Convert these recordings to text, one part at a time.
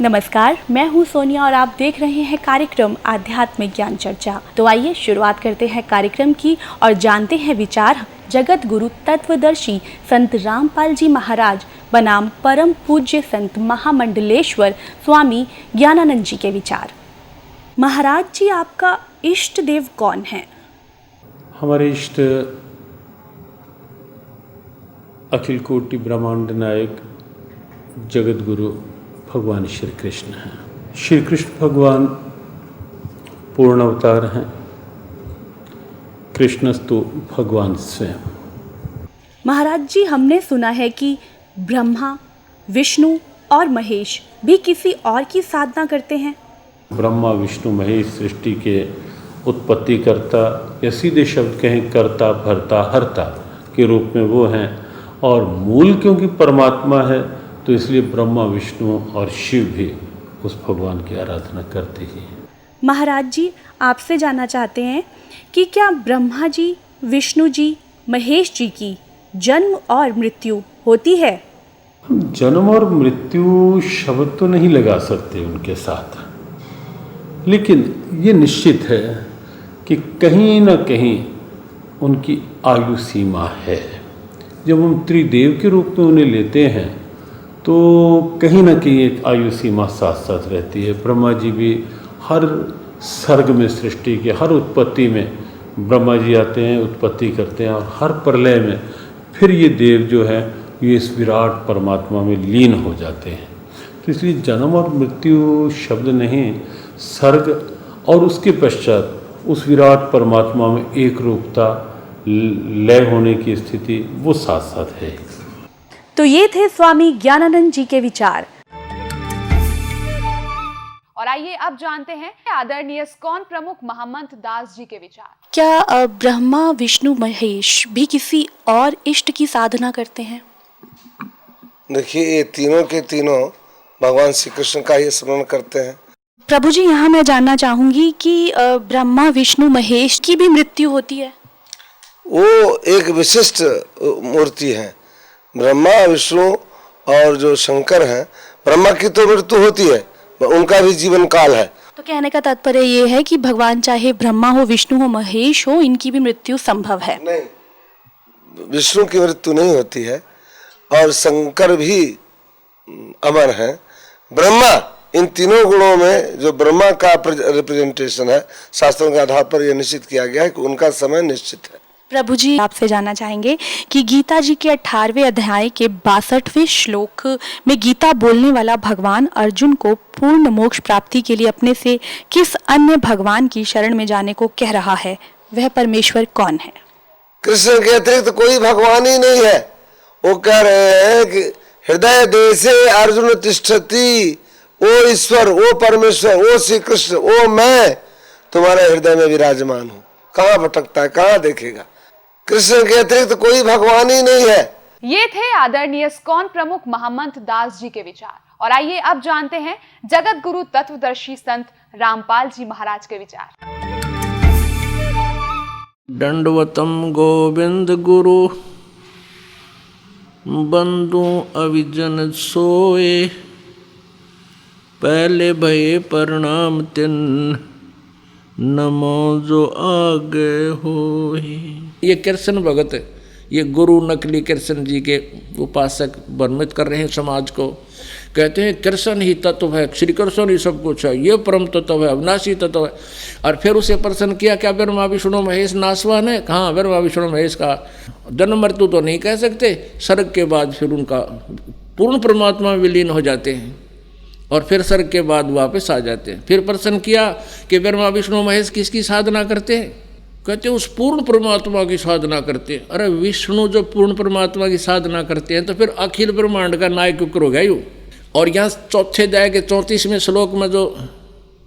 नमस्कार, मैं हूं सोनिया और आप देख रहे हैं कार्यक्रम आध्यात्मिक ज्ञान चर्चा। तो आइए शुरुआत करते हैं कार्यक्रम की और जानते हैं विचार जगत गुरु तत्वदर्शी संत रामपाल जी महाराज बनाम परम पूज्य संत महामंडलेश्वर स्वामी ज्ञानानंद जी के विचार। महाराज जी, आपका इष्ट देव कौन है? हमारे इष्ट अखिल कोटि ब्रह्मांड नायक जगत गुरु भगवान श्री कृष्ण हैं। श्री कृष्ण भगवान पूर्ण अवतार हैं। कृष्णस्तु भगवान स्वयं। महाराज जी, हमने सुना है कि ब्रह्मा, विष्णु और महेश भी किसी और की साधना करते हैं। ब्रह्मा, विष्णु, महेश सृष्टि के उत्पत्ति करता या सीधे शब्द कहें कर्ता, भरता, हरता के रूप में वो हैं। और मूल क्योंकि परमात्मा है तो इसलिए ब्रह्मा, विष्णु और शिव भी उस भगवान की आराधना करते ही हैं। महाराज जी, आपसे जानना चाहते हैं कि क्या ब्रह्मा जी, विष्णु जी, महेश जी की जन्म और मृत्यु होती है? हम जन्म और मृत्यु शब्द तो नहीं लगा सकते उनके साथ, लेकिन ये निश्चित है कि कहीं ना कहीं उनकी आयु सीमा है। जब हम त्रिदेव के रूप में उन्हें लेते हैं तो कहीं ना कहीं एक आयु सीमा साथ साथ रहती है। ब्रह्मा जी भी हर सर्ग में, सृष्टि के हर उत्पत्ति में ब्रह्मा जी आते हैं, उत्पत्ति करते हैं, और हर प्रलय में फिर ये देव जो है ये इस विराट परमात्मा में लीन हो जाते हैं। तो इसलिए जन्म और मृत्यु शब्द नहीं, सर्ग और उसके पश्चात उस विराट परमात्मा में एक रूपता, लय होने की स्थिति वो साथ साथ है। तो ये थे स्वामी ज्ञानानंद जी के विचार। और आइए अब जानते हैं आदरणीय इस्कॉन प्रमुख महंत दास जी के विचार। क्या ब्रह्मा, विष्णु, महेश भी किसी और इष्ट की साधना करते हैं? देखिए, ये तीनों के तीनों भगवान श्री कृष्ण का ही स्मरण करते हैं। प्रभु जी, यहाँ मैं जानना चाहूंगी कि ब्रह्मा, विष्णु, महेश की भी मृत्यु होती है? वो एक विशिष्ट मूर्ति है। ब्रह्मा, विष्णु और जो शंकर हैं, ब्रह्मा की तो मृत्यु होती है, उनका भी जीवन काल है। तो कहने का तात्पर्य ये है कि भगवान चाहे ब्रह्मा हो, विष्णु हो, महेश हो, इनकी भी मृत्यु संभव है? नहीं, विष्णु की मृत्यु नहीं होती है और शंकर भी अमर हैं। ब्रह्मा, इन तीनों गुणों में जो ब्रह्मा का रिप्रेजेंटेशन है, शास्त्रों के आधार पर यह निश्चित किया गया है कि उनका समय निश्चित है। प्रभु जी, आपसे जानना चाहेंगे कि गीता जी के 18वें अध्याय के 62वें श्लोक में गीता बोलने वाला भगवान अर्जुन को पूर्ण मोक्ष प्राप्ति के लिए अपने से किस अन्य भगवान की शरण में जाने को कह रहा है? वह परमेश्वर कौन है? कृष्ण के अतिरिक्त कोई भगवान ही नहीं है। वो कह रहे हैं कि हृदय देशे अर्जुन तिष्ठति, ओ ईश्वर, ओ परमेश्वर, ओ श्री कृष्ण, ओ मैं तुम्हारे हृदय में विराजमान हूँ। कहाँ भटकता है, कहाँ देखेगा? कृष्ण के अतिरिक्त कोई भगवान ही नहीं है। ये थे आदरणीय इस्कॉन प्रमुख महंत दास जी के विचार। और आइए अब जानते हैं जगत गुरु तत्वदर्शी संत रामपाल जी महाराज के विचार। दंडवतम गोविंद गुरु बंधु अविजन सोए, पहले भये प्रणाम तिन नमो जो आगे होए। ये कृष्ण भगत, ये गुरु नकली कृष्ण जी के उपासक भ्रमित कर रहे हैं समाज को। कहते हैं कृष्ण ही तत्व है, श्री कृष्ण ही सब कुछ है, ये परम तत्व है, अविनाशी तत्व है। और फिर उसे प्रश्न किया, क्या ब्रह्मा, विष्णु, महेश नासवान है? कहाँ, ब्रह्मा, विष्णु, महेश का जन्म मृत्यु तो नहीं कह सकते। सर्ग के बाद फिर उनका पूर्ण परमात्मा में विलीन हो जाते हैं और फिर सर्ग के बाद वापस आ जाते हैं। फिर प्रश्न किया कि ब्रह्मा, विष्णु, महेश किसकी साधना करते हैं? कहते उस पूर्ण परमात्मा की साधना करते हैं। अरे विष्णु जो पूर्ण परमात्मा की साधना करते हैं तो फिर अखिल ब्रह्मांड का नायक हो गया यूँ। और यहाँ चौथे अध्याय के 34वें श्लोक में जो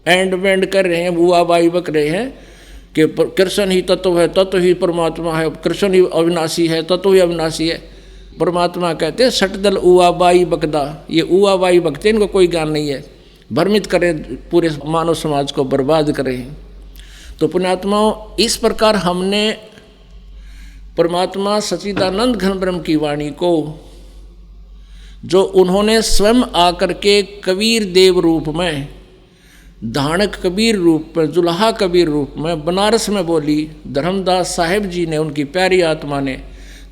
एंड वेंड कर रहे हैं, बुआ बाई बक रहे हैं कि कृष्ण ही तत्व है, तत्व ही परमात्मा है, कृष्ण ही अविनाशी है, तत्व ही अविनाशी है। परमात्मा कहते हैं सटदल उआ बाई बकदा, ये उआ बाई बकते इनको कोई ज्ञान नहीं है, भ्रमित करें, पूरे मानव समाज को बर्बाद करें। तो पुण्यात्माओं, इस प्रकार हमने परमात्मा सच्चिदानंद घन ब्रह्म की वाणी को जो उन्होंने स्वयं आकर के कबीर देव रूप में, धानक कबीर रूप में, जुल्हा कबीर रूप में बनारस में बोली, धर्मदास साहिब जी ने, उनकी प्यारी आत्मा ने,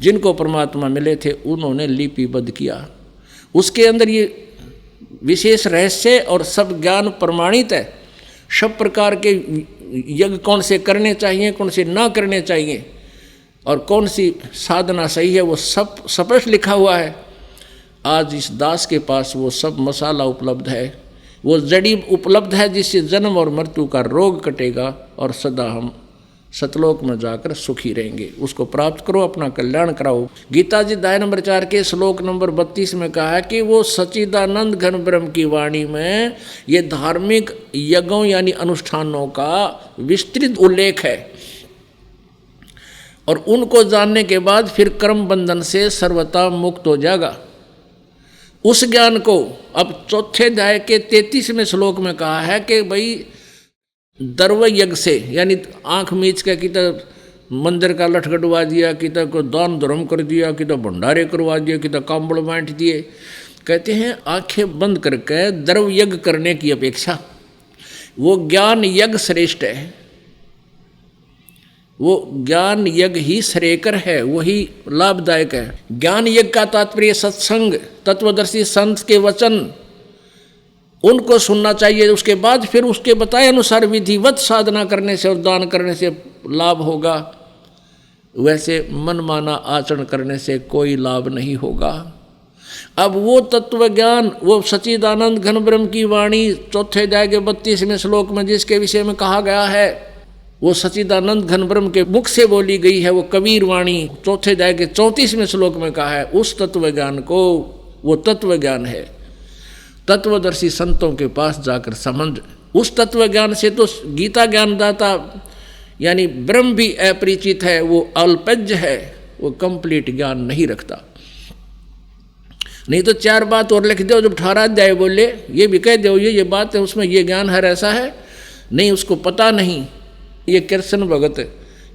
जिनको परमात्मा मिले थे, उन्होंने लिपिबद्ध किया। उसके अंदर ये विशेष रहस्य और सब ज्ञान प्रमाणित है। सब प्रकार के यज्ञ कौन से करने चाहिए, कौन से ना करने चाहिए, और कौन सी साधना सही है, वो सब स्पष्ट लिखा हुआ है। आज इस दास के पास वो सब मसाला उपलब्ध है, वो जड़ी उपलब्ध है, जिससे जन्म और मृत्यु का रोग कटेगा और सदा हम सतलोक में जाकर सुखी रहेंगे। उसको प्राप्त करो, अपना कल्याण कराओ। गीता जी अध्याय नंबर 4 के श्लोक नंबर 32 में कहा है कि वो सच्चिदानंद घन ब्रह्म की वाणी में ये धार्मिक यज्ञों यानी अनुष्ठानों का विस्तृत उल्लेख है, और उनको जानने के बाद फिर कर्म बंधन से सर्वथा मुक्त हो जाएगा। उस ज्ञान को अब चौथे अध्याय के 33वें श्लोक में कहा है कि भाई दर्व यज्ञ से, यानी आंख मीच के कितना मंदिर का लठ कटवा दिया, कितना को दान धर्म कर दिया, कितना भंडारे करवा दिया, कितना कांबड़ बांट दिए। कहते हैं आंखें बंद करके दर्व यज्ञ करने की अपेक्षा वो ज्ञान यज्ञ श्रेष्ठ है। वो ज्ञान यज्ञ ही श्रेयकर है, वही लाभदायक है। ज्ञान यज्ञ का तात्पर्य सत्संग, तत्वदर्शी संत के वचन, उनको सुनना चाहिए। उसके बाद फिर उसके बताए अनुसार विधिवत साधना करने से और दान करने से लाभ होगा। वैसे मनमाना आचरण करने से कोई लाभ नहीं होगा। अब वो तत्व ज्ञान, वो सच्चिदानंद घन ब्रह्म की वाणी चौथे अध्याय के 32वें श्लोक में जिसके विषय में कहा गया है, वो सच्चिदानंद घन ब्रह्म के मुख से बोली गई है, वो कबीर वाणी चौथे अध्याय के 34वें श्लोक में कहा है। उस तत्व ज्ञान को, वो तत्व ज्ञान है, तत्वदर्शी संतों के पास जाकर समझ। उस तत्व ज्ञान से तो गीता ज्ञानदाता यानी ब्रह्म भी अपरिचित है, वो अल्पज्ञ है, वो कंप्लीट ज्ञान नहीं रखता। नहीं तो 4 बात और लिख दो, जब 18 अध्याय बोले ये भी कह दो ये बात है, उसमें ये ज्ञान है, ऐसा है नहीं, उसको पता नहीं। ये कृष्ण भगत,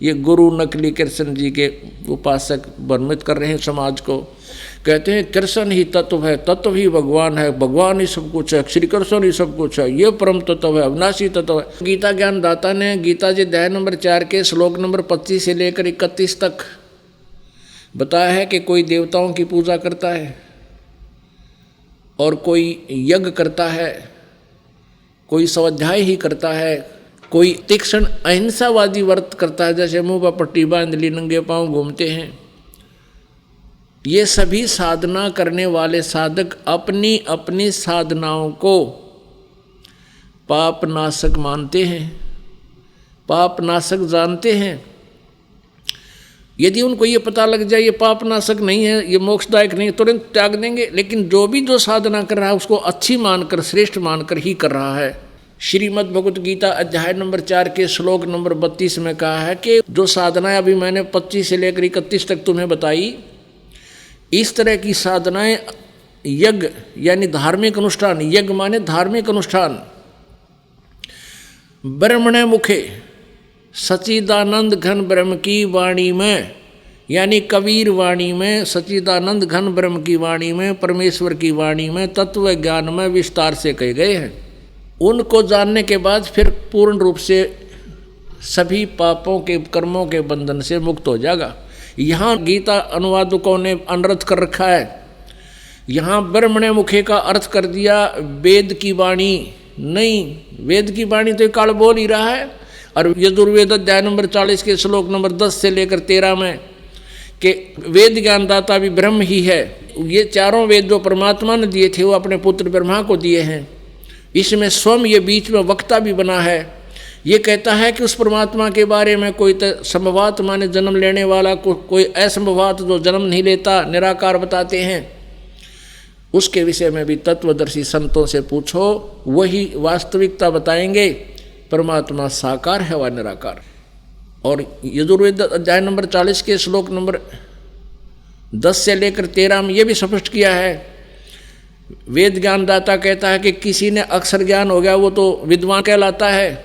ये गुरु नकली कृष्ण जी के उपासक भ्रमित कर रहे हैं समाज को। कहते हैं कृष्ण ही तत्व है, तत्व ही भगवान है, भगवान ही सब कुछ है, श्री कृष्ण ही सब कुछ है, ये परम तत्व है, अविनाशी तत्व है। गीता ज्ञानदाता ने गीता जी अध्याय नंबर 4 के श्लोक नंबर 25 से लेकर 31 तक बताया है कि कोई देवताओं की पूजा करता है और कोई यज्ञ करता है, कोई स्वाध्याय ही करता है, कोई तीक्ष्ण अहिंसावादी व्रत करता है, जैसे मुंह पर पट्टी बांध ली, नंगे पांव घूमते हैं। ये सभी साधना करने वाले साधक अपनी अपनी साधनाओं को पाप नाशक मानते हैं, पाप नाशक जानते हैं। यदि उनको ये पता लग जाए ये पाप नाशक नहीं है, ये मोक्षदायक नहीं, तुरंत त्याग देंगे। लेकिन जो साधना कर रहा है उसको अच्छी मानकर, श्रेष्ठ मानकर ही कर रहा है। श्रीमद् भगवत गीता अध्याय नंबर 4 के श्लोक नंबर 32 में कहा है कि जो साधनाएं अभी मैंने 25 से लेकर 31 तक तुम्हें बताई, इस तरह की साधनाएं यज्ञ यानी धार्मिक अनुष्ठान, यज्ञ माने धार्मिक अनुष्ठान, ब्रह्मणे मुखे सच्चिदानंद घन ब्रह्म की वाणी में यानी कबीर वाणी में, सच्चिदानंद घन ब्रह्म की वाणी में, परमेश्वर की वाणी में, तत्व ज्ञान में विस्तार से कहे गए हैं। उनको जानने के बाद फिर पूर्ण रूप से सभी पापों के कर्मों के बंधन से मुक्त हो जाएगा। यहाँ गीता अनुवादकों ने अनर्थ कर रखा है, यहाँ ब्रह्मणे मुखे का अर्थ कर दिया वेद की वाणी। नहीं, वेद की वाणी तो काल बोल ही रहा है। और यजुर्वेद अध्याय नंबर 40 के श्लोक नंबर 10 से लेकर 13 में कि वेद ज्ञानदाता भी ब्रह्म ही है। ये चारों वेद जो परमात्मा ने दिए थे वो अपने पुत्र ब्रह्मा को दिए हैं। इसमें स्वयं ये बीच में वक्ता भी बना है। ये कहता है कि उस परमात्मा के बारे में कोई संभवात माने जन्म लेने वाला, कोई असंभवात जो जन्म नहीं लेता, निराकार बताते हैं। उसके विषय में भी तत्वदर्शी संतों से पूछो, वही वास्तविकता बताएंगे। परमात्मा साकार है व निराकार। और यजुर्वेद अध्याय नंबर 40 के श्लोक नंबर 10 से लेकर 13 में ये भी स्पष्ट किया है। वेद ज्ञानदाता कहता है कि किसी ने अक्षर ज्ञान हो गया वो तो विद्वान कहलाता है,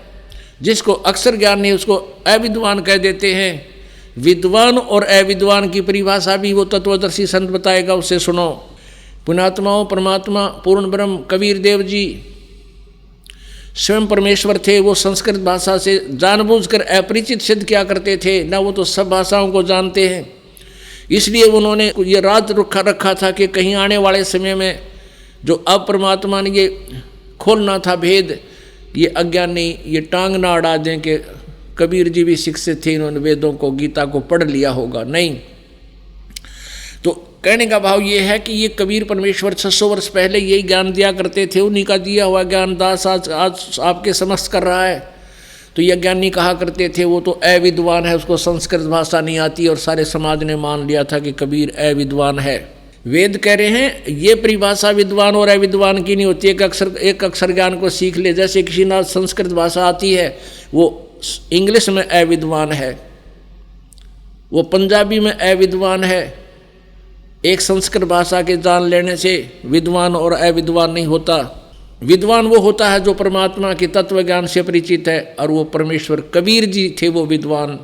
जिसको अक्षर ज्ञान नहीं उसको अविद्वान कह देते हैं। विद्वान और अविद्वान की परिभाषा भी वो तत्वदर्शी संत बताएगा, उससे सुनो। पुण्यात्माओं, परमात्मा पूर्ण ब्रह्म कबीर देव जी स्वयं परमेश्वर थे। वो संस्कृत भाषा से जानबूझकर अपरिचित सिद्ध किया करते थे, ना वो तो सब भाषाओं को जानते हैं। इसलिए उन्होंने ये राज रखा था कि कहीं आने वाले समय में जो अब परमात्मा ने ये खोलना था भेद, ये अज्ञानी ये टांग ना अड़ा दें कि कबीर जी भी शिक्षित थे, इन्होंने वेदों को गीता को पढ़ लिया होगा। नहीं, तो कहने का भाव ये है कि ये कबीर परमेश्वर 600 वर्ष पहले यही ज्ञान दिया करते थे। उन्हीं का दिया हुआ ज्ञान दास आज आपके समक्ष कर रहा है। तो ये ज्ञानी कहा करते थे वो तो अविद्वान है, उसको संस्कृत भाषा नहीं आती, और सारे समाज ने मान लिया था कि कबीर अविद्वान है। वेद कह रहे हैं ये परिभाषा विद्वान और अविद्वान की नहीं होती। एक अक्षर ज्ञान को सीख ले, जैसे किसी ना संस्कृत भाषा आती है वो इंग्लिश में अविद्वान है, वो पंजाबी में अविद्वान है। एक संस्कृत भाषा के जान लेने से विद्वान और अविद्वान नहीं होता। विद्वान वो होता है जो परमात्मा के तत्व ज्ञान से परिचित है, और वो परमेश्वर कबीर जी थे वो विद्वान।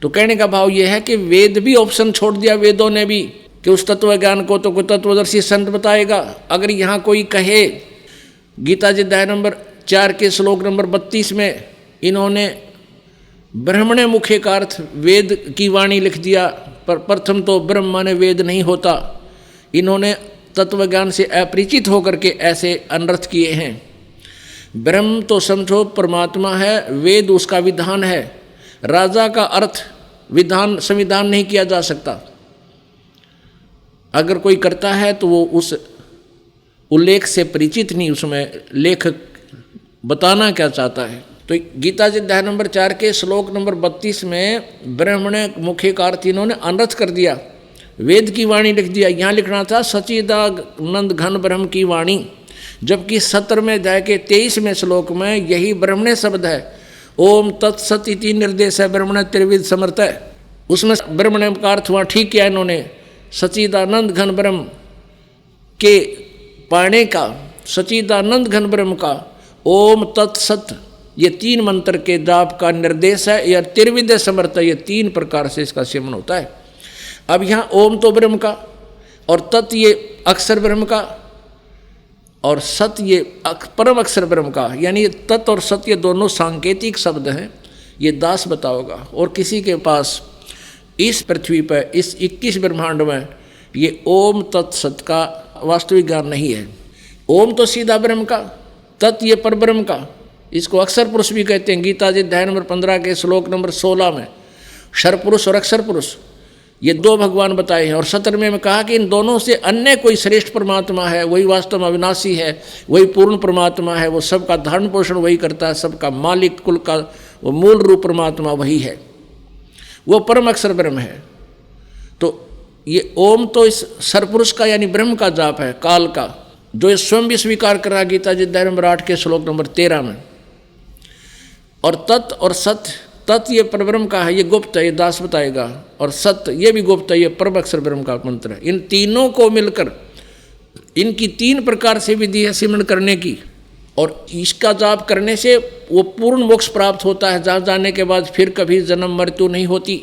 तो कहने का भाव ये है कि वेद भी ऑप्शन छोड़ दिया वेदों ने भी कि उस तत्व ज्ञान को तो कोई तत्वदर्शी संत बताएगा। अगर यहाँ कोई कहे, गीता जी अध्याय नंबर 4 के श्लोक नंबर 32 में इन्होंने ब्रह्मणे मुखे का अर्थ वेद की वाणी लिख दिया, पर प्रथम तो ब्रह्म माने वेद नहीं होता। इन्होंने तत्व ज्ञान से अपरिचित होकर के ऐसे अनर्थ किए हैं। ब्रह्म तो समझो परमात्मा है, वेद उसका विधान है। राजा का अर्थ विधान संविधान नहीं किया जा सकता। अगर कोई करता है तो वो उस उल्लेख से परिचित नहीं, उसमें लेखक बताना क्या चाहता है। तो गीता जी अध्याय नंबर 4 के श्लोक नंबर 32 में ब्रह्मणे मुखे का अर्थ इन्होंने अनर्थ कर दिया, वेद की वाणी लिख दिया। यहाँ लिखना था सच्चिदानंद घन ब्रह्म की वाणी, जबकि 17वें अध्याय के 23वें श्लोक में यही ब्रह्मणे शब्द है। ओम तत्सत इति निर्देश है ब्रह्मणे त्रिविध समर्थ है, उसमें ब्रह्मणे का अर्थ वहाँ ठीक किया इन्होंने। सच्चिदानंद घन ब्रह्म के पाने का, सच्चिदानंद घन ब्रह्म का ओम तत्सत, ये 3 मंत्र के जाप का निर्देश है। या त्रिविध समर्थ, ये 3 प्रकार से इसका सेवन होता है। अब यहाँ ओम तो ब्रह्म का, और तत् ये अक्षर ब्रह्म का, और सत ये परम अक्षर ब्रह्म का। यानी तत् और सत ये दोनों सांकेतिक शब्द हैं, ये दास बताओगा। और किसी के पास इस पृथ्वी पर इस 21 ब्रह्मांड में ये ओम तत्सत का वास्तविक ज्ञान नहीं है। ओम तो सीधा ब्रह्म का, तत् ये पर ब्रह्म का, इसको अक्षर पुरुष भी कहते हैं। गीता जी अध्याय नंबर 15 के श्लोक नंबर 16 में क्षर पुरुष और अक्षर पुरुष ये 2 भगवान बताए हैं। और 17वें में कहा कि इन दोनों से अन्य कोई श्रेष्ठ परमात्मा है, वही वास्तव में अविनाशी है, वही पूर्ण परमात्मा है, वो सबका धारण पोषण वही करता है, सबका मालिक, कुल का वो मूल रूप परमात्मा वही है, वो परम अक्षर ब्रह्म है। तो ये ओम तो इस सरपुरुष का यानी ब्रह्म का जाप है, काल का, जो स्वयं भी स्वीकार कर रहा गीता जी अध्याय नंबर 8 के श्लोक नंबर 13 में। और तत् और सत, तत् ये परब्रह्म का है, ये गुप्त है, ये दास बताएगा। और सत्य ये भी गुप्त है, ये परम अक्षर ब्रह्म का मंत्र है। इन तीनों को मिलकर इनकी 3 प्रकार से विधि है सिमरण करने की, और इसका जाप करने से वो पूर्ण मोक्ष प्राप्त होता है, जहाँ जाने के बाद फिर कभी जन्म मृत्यु नहीं होती,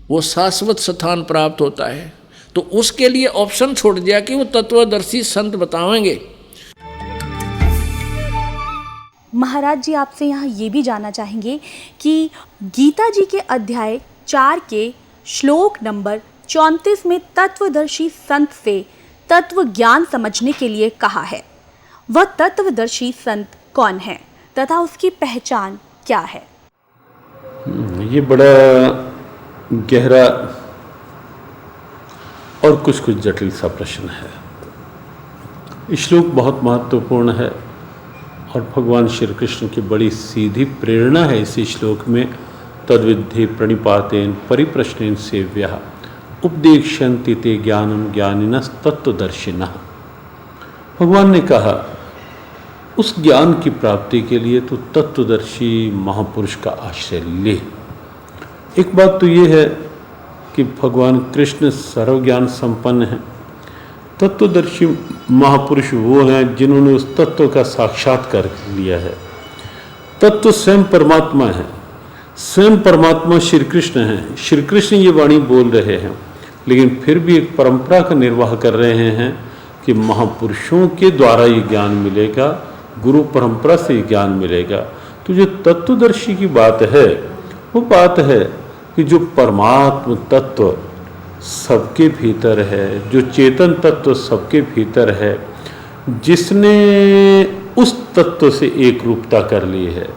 वो शाश्वत स्थान प्राप्त होता है। तो उसके लिए ऑप्शन छोड़ दिया कि वो तत्वदर्शी संत बताएंगे। महाराज जी, आपसे यहाँ ये भी जानना चाहेंगे कि गीता जी के अध्याय 4 के श्लोक नंबर 34 में तत्वदर्शी संत से तत्व ज्ञान समझने के लिए कहा है, वह तत्वदर्शी संत कौन है तथा उसकी पहचान क्या है? ये बड़ा गहरा और कुछ जटिल सा प्रश्न है। श्लोक बहुत महत्वपूर्ण है और भगवान श्री कृष्ण की बड़ी सीधी प्रेरणा है इस श्लोक में। तद्विद्धि प्रणिपातेन परिप्रश्नेन सेव्यः उपदेक्ष्यन्ति ते ज्ञानम ज्ञानिनः तत्वदर्शिनः। भगवान ने कहा उस ज्ञान की प्राप्ति के लिए तो तत्वदर्शी महापुरुष का आश्रय ले। एक बात तो ये है कि भगवान कृष्ण सर्वज्ञान संपन्न हैं। तत्वदर्शी महापुरुष वो हैं जिन्होंने उस तत्व का साक्षात्कार लिया है। तत्व स्वयं परमात्मा है, स्वयं परमात्मा श्री कृष्ण हैं। श्री कृष्ण ये वाणी बोल रहे हैं, लेकिन फिर भी एक परंपरा का निर्वाह कर रहे हैं कि महापुरुषों के द्वारा ये ज्ञान मिलेगा, गुरु परंपरा से ज्ञान मिलेगा। तो जो तत्वदर्शी की बात है वो बात है कि जो परमात्म तत्व सबके भीतर है, जो चेतन तत्व सबके भीतर है, जिसने उस तत्व से एक रूपता कर ली है,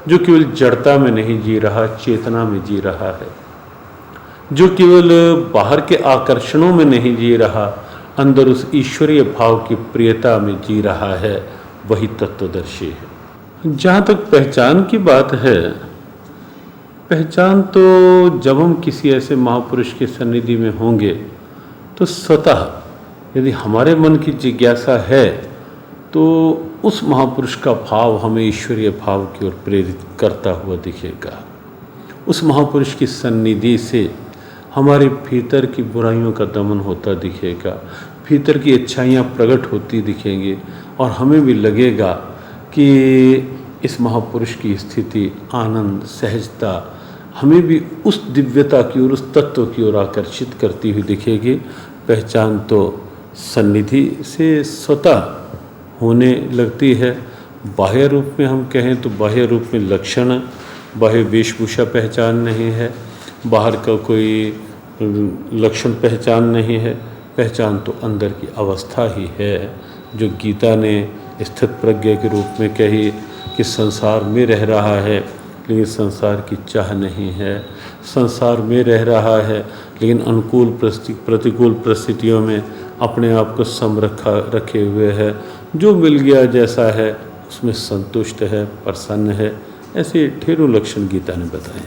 जो केवल जड़ता में नहीं जी रहा, चेतना में जी रहा है, जो केवल बाहर के आकर्षणों में नहीं जी रहा, अंदर उस ईश्वरीय भाव की प्रियता में जी रहा है, वही तत्वदर्शी है। जहाँ तक पहचान की बात है, पहचान तो जब हम किसी ऐसे महापुरुष के सन्निधि में होंगे तो स्वतः यदि हमारे मन की जिज्ञासा है तो उस महापुरुष का भाव हमें ईश्वरीय भाव की ओर प्रेरित करता हुआ दिखेगा। उस महापुरुष की सन्निधि से हमारे भीतर की बुराइयों का दमन होता दिखेगा, भीतर की अच्छाइयाँ प्रकट होती दिखेंगी और हमें भी लगेगा कि इस महापुरुष की स्थिति, आनंद, सहजता हमें भी उस दिव्यता की ओर, उस तत्व की ओर आकर्षित करती हुई दिखेगी। पहचान तो सन्निधि से स्वतः होने लगती है। बाह्य रूप में हम कहें तो बाह्य रूप में लक्षण, बाह्य वेशभूषा पहचान नहीं है, बाहर का कोई लक्षण पहचान नहीं है। पहचान तो अंदर की अवस्था ही है, जो गीता ने स्थित प्रज्ञा के रूप में कही कि संसार में रह रहा है लेकिन संसार की चाह नहीं है, संसार में रह रहा है लेकिन अनुकूल प्रतिकूल परिस्थितियों में अपने आप को सम रखे हुए है, जो मिल गया जैसा है उसमें संतुष्ट है, प्रसन्न है। ऐसे ढेरों लक्षण गीता ने बताए।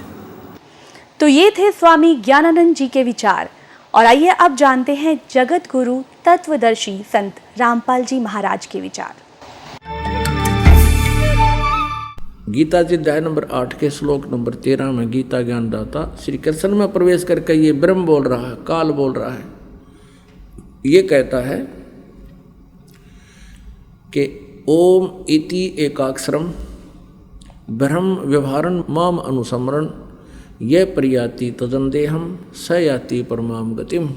तो ये थे स्वामी ज्ञानानंद जी के विचार। और आइए अब जानते हैं जगत गुरु तत्वदर्शी संत रामपाल जी महाराज के विचार। गीता जी अध्याय नंबर 8 के श्लोक नंबर 13 में गीता ज्ञानदाता श्री कृष्ण में प्रवेश करके ये ब्रह्म बोल रहा है, काल बोल रहा है। ये कहता है कि ओम इति एकाक्षरम ब्रह्म व्यवहारन माम अनुसमरण ये प्रयाति तदंदेहम स याति परमाम गतिम।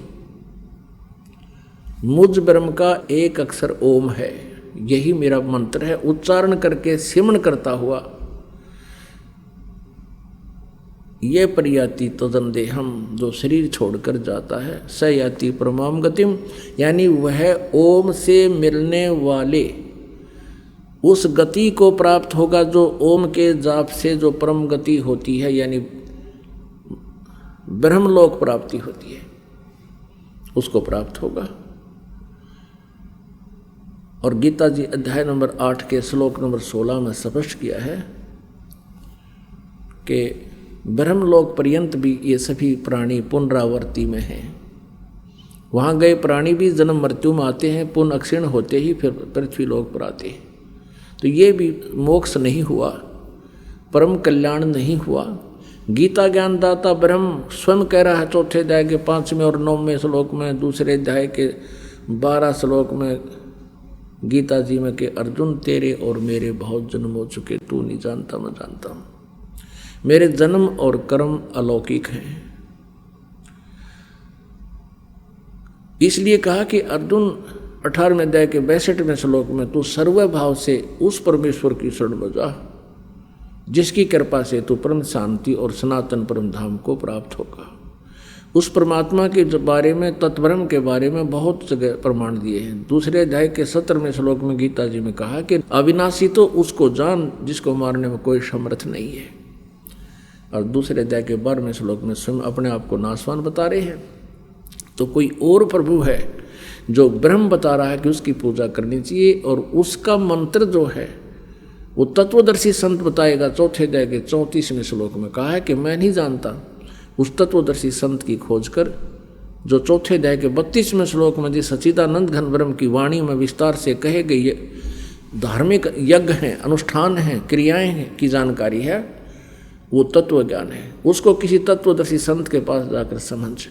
मुझ ब्रह्म का एक अक्षर ओम है, यही मेरा मंत्र है। उच्चारण करके सिमरण करता हुआ ये प्रयाति तदंदेहम, जो शरीर छोड़कर जाता है, स याति परमाम गतिम, यानी वह ओम से मिलने वाले उस गति को प्राप्त होगा जो ओम के जाप से जो परम गति होती है, यानी ब्रह्मलोक प्राप्ति होती है, उसको प्राप्त होगा। और गीता जी अध्याय नंबर 8 के श्लोक नंबर 16 में स्पष्ट किया है कि ब्रह्मलोक पर्यंत भी ये सभी प्राणी पुनरावर्ती में हैं। वहाँ गए प्राणी भी जन्म मृत्यु में आते हैं, पुनः अक्षीण होते ही फिर पृथ्वी लोक पर आते हैं। तो ये भी मोक्ष नहीं हुआ, परम कल्याण नहीं हुआ। गीता ज्ञानदाता ब्रह्म स्वयं कह रहा है चौथे अध्याय के 5वें और 9वें श्लोक में, दूसरे अध्याय के 12 श्लोक में गीता जी में कि अर्जुन तेरे और मेरे बहुत जन्म हो चुके, तू नहीं जानता मैं जानता हूँ। मेरे जन्म और कर्म अलौकिक हैं। इसलिए कहा कि अर्जुन 18वें अध्याय के 62वें श्लोक में तू सर्वभाव से उस परमेश्वर की शरण में जा जिसकी कृपा से तू परम शांति और सनातन परम धाम को प्राप्त होगा। उस परमात्मा के बारे में, तत्ब्रह्म के बारे में बहुत जगह प्रमाण दिए हैं। दूसरे अध्याय के 17वें श्लोक में गीता जी में कहा कि अविनाशी तो उसको जान जिसको मारने में कोई समर्थ नहीं है। और दूसरे अध्याय के 12वें श्लोक में स्वयं अपने आप को नाशवान बता रहे हैं। तो कोई और प्रभु है जो ब्रह्म बता रहा है कि उसकी पूजा करनी चाहिए, और उसका मंत्र जो है वो तत्वदर्शी संत बताएगा। चौथे अध्याय के 34वें श्लोक में कहा है कि मैं नहीं जानता। उस तत्वदर्शी संत की खोज कर, जो चौथे अध्याय के 32वें श्लोक में जिस सच्चिदानंद घन ब्रह्म की वाणी में विस्तार से कहे गई धार्मिक यज्ञ हैं, अनुष्ठान हैं, क्रियाएं हैं की जानकारी है, वो तत्व ज्ञान है। उसको किसी तत्वदर्शी संत के पास जाकर समझ,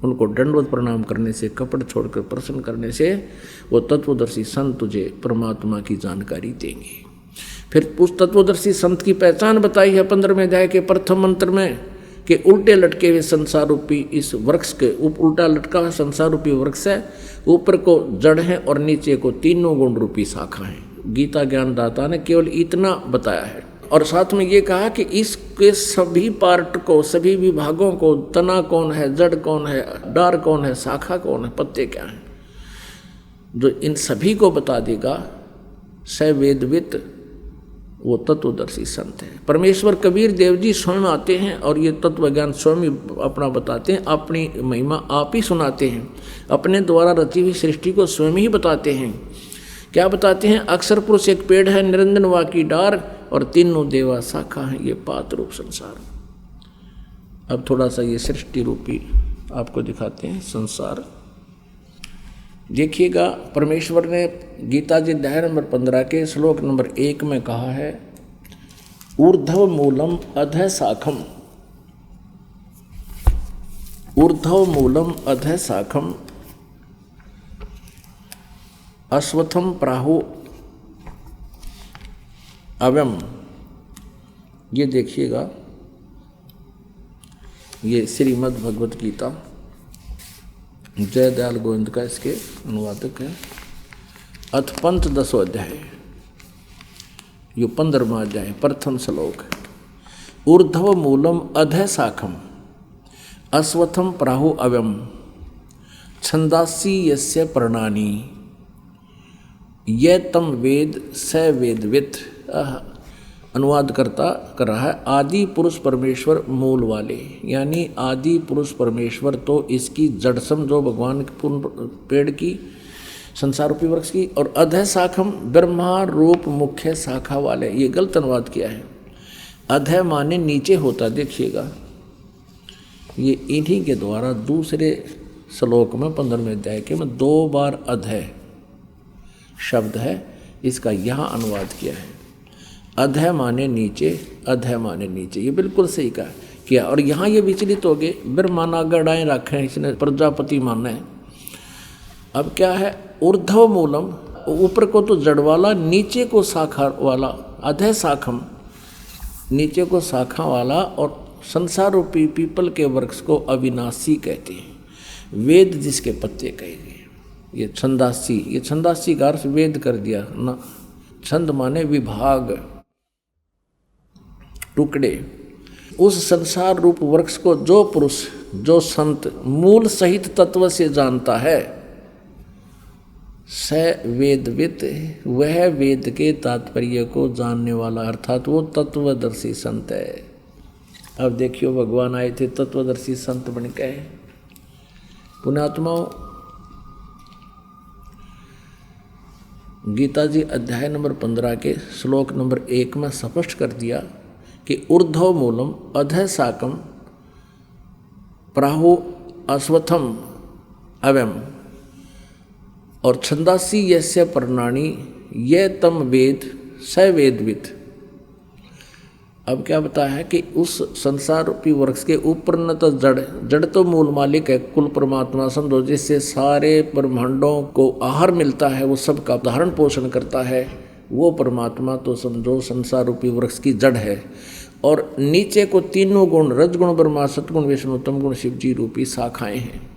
उनको दंडवत प्रणाम करने से, कपड़ छोड़कर प्रसन्न करने से वो तत्वदर्शी संत तुझे परमात्मा की जानकारी देंगे। फिर उस तत्वदर्शी संत की पहचान बताई है 15वें अध्याय के प्रथम मंत्र में कि उल्टे लटके हुए संसार रूपी इस वृक्ष के उल्टा लटका हुआ संसार रूपी वृक्ष है, ऊपर को जड़ है और नीचे को तीनों गुण रूपी शाखा है। गीता ज्ञानदाता ने केवल इतना बताया है और साथ में ये कहा कि इसके सभी पार्ट को, सभी विभागों को, तना कौन है, जड़ कौन है, डार कौन है, शाखा कौन है, पत्ते क्या हैं, जो इन सभी को बता देगा स वेदवित, वो तत्वदर्शी संत है। परमेश्वर कबीर देव जी स्वयं आते हैं और ये तत्व ज्ञान स्वयं अपना बताते हैं, अपनी महिमा आप ही सुनाते हैं, अपने द्वारा रची हुई सृष्टि को स्वयं ही बताते हैं। क्या बताते हैं? अक्षर पुरुष एक पेड़ है, निरंजन वाकी डार और तीनों देवा शाखा है, ये पात रूप संसार। अब थोड़ा सा ये सृष्टि रूपी आपको दिखाते हैं संसार। देखिएगा, परमेश्वर ने गीता जी अध्याय नंबर 15 के श्लोक नंबर 1 में कहा है, ऊर्ध्व मूलम अधः शाखम, ऊर्ध्व मूलम अधः शाखम अश्वत्थम प्राहु अव्यम। ये देखिएगा, ये श्रीमद् भगवत गीता जय दयाल गोविंद का इसके अनुवादक है। अथ पंचदशो अध्याय, यो 15वां अध्याय, प्रथम श्लोक। ऊर्ध्व मूलम अधः शाखम अश्वत्थम प्राहु अव्यम छंदासी यस्य पर्णानि ये तम वेद स वेदवित। अनुवाद करता कर रहा है, आदि पुरुष परमेश्वर मूल वाले, यानी आदि पुरुष परमेश्वर तो इसकी जड़ समझो भगवान पूर्ण पेड़ की, संसार रूपी वृक्ष की, और अधः शाखम ब्रह्मा रूप मुख्य शाखा वाले। ये गलत अनुवाद किया है, अधः माने नीचे होता। देखिएगा, ये इन्हीं के द्वारा दूसरे श्लोक में 15वें अध्याय के में 2 बार अधः शब्द है, इसका यहाँ अनुवाद किया है। अधः माने नीचे, अधः माने नीचे, ये बिल्कुल सही कहा किया। और यहाँ ये विचलित हो गए, ब्रह्मा नागड़ाएँ रखे हैं, इसने प्रजापति माना है। अब क्या है? ऊर्ध्व मूलम, ऊपर को तो जड़ वाला, नीचे को शाखा वाला, अधः शाखम, नीचे को शाखा वाला, और संसार रूपी पीपल के वृक्ष को अविनाशी कहते हैं। वेद जिसके पत्ते कहे गए, ये छंदासी, ये छंदासी का अर्थ वेद कर दिया ना। छंद माने विभाग, टुकड़े। उस संसार रूप वृक्ष को जो पुरुष, जो संत मूल सहित तत्व से जानता है, स वेदवित, वह वेद के तात्पर्य को जानने वाला, अर्थात वो तत्वदर्शी संत है। अब देखियो, भगवान आए थे तत्वदर्शी संत बन के। पुण्यात्माओं, गीता जी अध्याय नंबर 15 के श्लोक नंबर 1 में स्पष्ट कर दिया कि ऊर्ध्व मूलम अधः शाखम प्राहु अश्वत्थम अव्यम और छंदासी यस्य पर्णानि ये तम वेद स वेदवित। अब क्या बताया है कि उस संसार रूपी वृक्ष के ऊपर न तो जड़ तो मूल मालिक है, कुल परमात्मा समझो, जिससे सारे ब्रह्मांडों को आहार मिलता है, वो सब का धारण पोषण करता है, वो परमात्मा तो समझो संसार रूपी वृक्ष की जड़ है। और नीचे को तीनों गुण, रजगुण ब्रह्मा, सतगुण विष्णु, तमगुण शिव जी रूपी शाखाएं हैं।